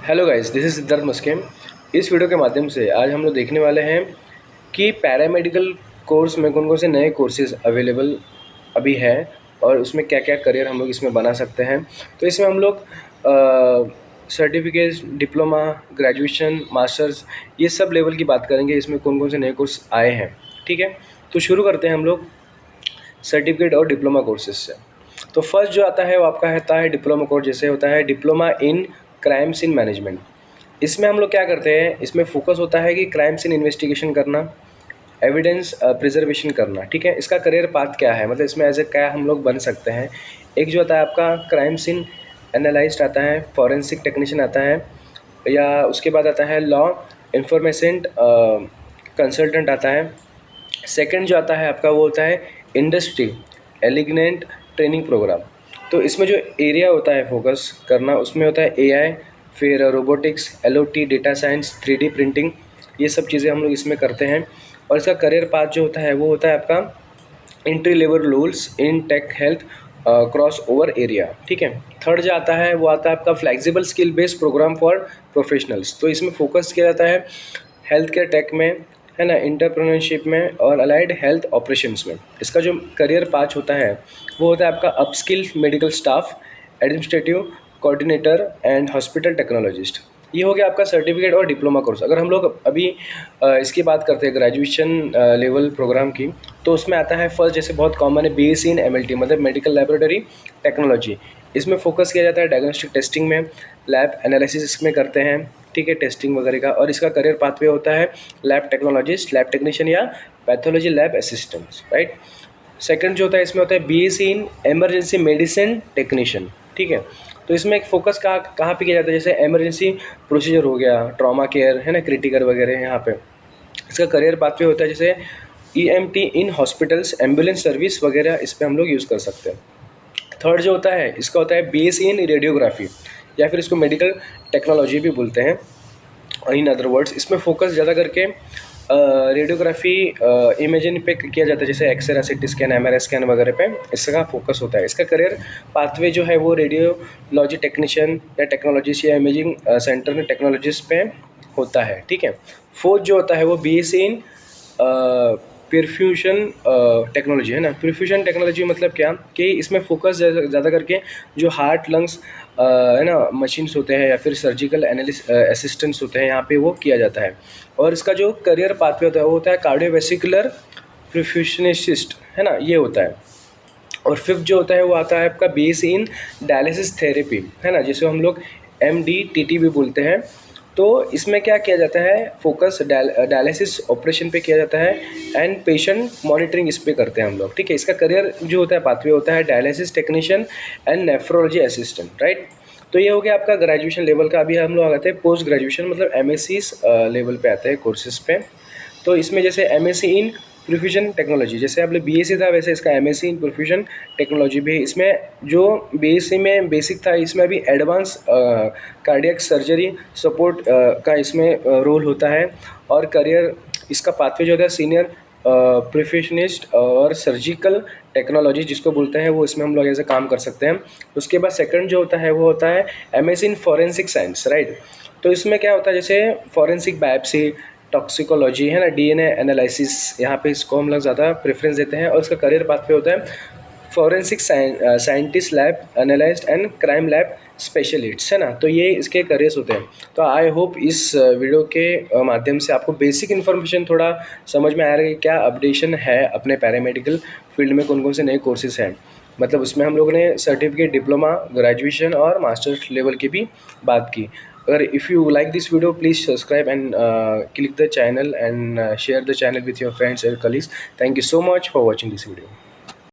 Hello guys, this is Siddharth Maskem. इस video के माध्यम से आज हम लोग देखने वाले हैं कि पैरामेडिकल कोर्स में कौन कौन से नए कोर्सेज़ अवेलेबल अभी है और उसमें क्या क्या करियर हम लोग इसमें बना सकते हैं। तो इसमें हम लोग सर्टिफिकेट, डिप्लोमा, ग्रेजुएशन, मास्टर्स, ये सब लेवल की बात करेंगे। इसमें कौन कौन से नए कोर्स आए हैं, ठीक है। तो शुरू करते हैं हम लोग सर्टिफिकेट और डिप्लोमा कोर्सेज से। तो फर्स्ट जो आता है वो आपका होता है डिप्लोमा कोर्स। जैसे होता है diploma in crime scene management. इसमें हम लोग क्या करते हैं, इसमें फोकस होता है कि क्राइम सीन इन्वेस्टिगेशन करना, एविडेंस प्रिजर्वेशन करना, ठीक है। इसका करियर पाथ क्या है, मतलब इसमें एज ए क्या हम लोग बन सकते हैं। एक जो आता है आपका क्राइम सीन एनालिस्ट आता है, फॉरेंसिक टेक्नीशियन आता है, या उसके बाद आता है लॉ इंफॉर्मेशन कंसल्टेंट आता है। सेकंड जो आता है आपका वो होता है इंडस्ट्री एलिगनेंट ट्रेनिंग प्रोग्राम। तो इसमें जो एरिया होता है फोकस करना, उसमें होता है एआई, फिर robotics, LOT, data science, 3D printing, ये सब चीज़ें हम लोग इसमें करते हैं। और इसका करियर पाथ जो होता है वो होता है आपका entry level roles in tech health cross over area, ठीक है। थर्ड जो आता है वो आता है आपका flexible skill based programme for professionals. तो इसमें फोकस किया जाता है हेल्थ केयर टेक में, है ना, इंटरप्रेन्योरशिप में और अलाइड हेल्थ ऑपरेशंस में। इसका जो करियर पाथ होता है वो होता है आपका upskill medical staff, administrative coordinator and hospital technologist. ये हो गया आपका सर्टिफिकेट और डिप्लोमा कोर्स। अगर हम लोग अभी इसकी बात करते हैं ग्रेजुएशन लेवल प्रोग्राम की, तो उसमें आता है फर्स्ट, जैसे बहुत कॉमन है, बीएससी इन एमएलटी, मतलब मेडिकल लैबोरेटरी टेक्नोलॉजी। इसमें फोकस किया जाता है डायग्नोस्टिक टेस्टिंग में, लैब एनालिसिस इसमें करते हैं, ठीक है, टेस्टिंग वगैरह का। और इसका करियर पाथवे होता है लैब टेक्नोलॉजिस्ट, लैब टेक्नीशियन या pathology lab assistant, right. Second जो होता है इसमें होता है BSc in emergency medicine technician, ठीक है। तो इसमें एक फोकस कहाँ कहाँ पे किया जाता है, जैसे इमरजेंसी प्रोसीजर हो गया, ट्रॉमा केयर, है ना, क्रिटिकल वगैरह यहाँ पे। इसका करियर पाथवे होता है जैसे EMT in hospitals, ambulance service वगैरह, इस पर हम लोग यूज़ कर सकते हैं। थर्ड जो होता है इसका होता है बीएससी इन रेडियोग्राफी, या फिर इसको मेडिकल टेक्नोलॉजी भी बोलते हैं। इन अदर वर्ड्स इसमें फोकस ज़्यादा करके रेडियोग्राफी इमेजिंग पे किया जाता है, जैसे x-ray, CT scan, MRI scan वगैरह पे इसका फोकस होता है। इसका करियर पाथवे जो है वो रेडियोलॉजी टेक्नीशियन या टेक्नोलॉजिस्ट या इमेजिंग सेंटर में टेक्नोलॉजिस्ट पे होता है, ठीक है। फोर्थ जो होता है वो बीएससी इन परफ्यूजन टेक्नोलॉजी, है ना। परफ्यूजन टेक्नोलॉजी मतलब क्या कि इसमें फोकस ज़्यादा करके जो हार्ट लंग्स है ना मशीन्स होते हैं या फिर सर्जिकल असिस्टेंट्स होते हैं, यहाँ पे वो किया जाता है। और इसका जो करियर पाथवे होता है वो होता है कार्डियोवेस्कुलर परफ्यूशनिस्ट, है ना, ये होता है। और फिफ्थ जो होता है वो आता है आपका बीएससी इन डायलिसिस थेरेपी, है ना, जिसे हम लोग एमडीटीटी भी बोलते हैं। तो इसमें क्या किया जाता है, फोकस डायलिसिस ऑपरेशन पे किया जाता है एंड पेशेंट मॉनिटरिंग इस पे करते हैं हम लोग, ठीक है। इसका करियर जो होता है पाथवे होता है dialysis technician and nephrology assistant, right. तो ये हो गया आपका ग्रेजुएशन लेवल का। अभी हम लोग आते हैं पोस्ट ग्रेजुएशन, मतलब एमएससी लेवल पे आते हैं कोर्सेज पे। तो इसमें जैसे एमएससी इन परफ्यूजन टेक्नोलॉजी, जैसे आपने बीएससी था वैसे इसका एमएससी इन परफ्यूजन टेक्नोलॉजी भी। इसमें जो बीएससी में बेसिक था, इसमें अभी एडवांस कार्डियक सर्जरी सपोर्ट का इसमें रोल होता है। और करियर इसका पाथवे जो होता है सीनियर प्रोफेशनिस्ट और सर्जिकल टेक्नोलॉजी जिसको बोलते हैं, वो इसमें हम लोग ऐसे काम कर सकते हैं। उसके बाद सेकंड जो होता है वो होता है MSc in forensic science, right. तो इसमें क्या होता है, जैसे फॉरेंसिक बायोप्सी, टॉक्सिकोलॉजी, है ना, डीएनए एनालिसिस, यहाँ पे इसको हम लोग ज़्यादा प्रेफरेंस देते हैं। और इसका करियर पाथवे होता है forensic scientist, lab analyst and crime lab specialist, है ना। तो ये इसके करियर्स होते हैं। तो आई होप इस वीडियो के माध्यम से आपको बेसिक इन्फॉर्मेशन थोड़ा समझ में आ रहा है कि क्या अपडेशन है अपने पैरामेडिकल फील्ड में, कौन कौन से नए कोर्सेज हैं। मतलब उसमें हम लोगों ने सर्टिफिकेट, डिप्लोमा, ग्रेजुएशन और मास्टर्स लेवल की भी बात की। अगर if you like this video please subscribe and click the channel and share the channel with your friends and colleagues. Thank you so much for watching this video.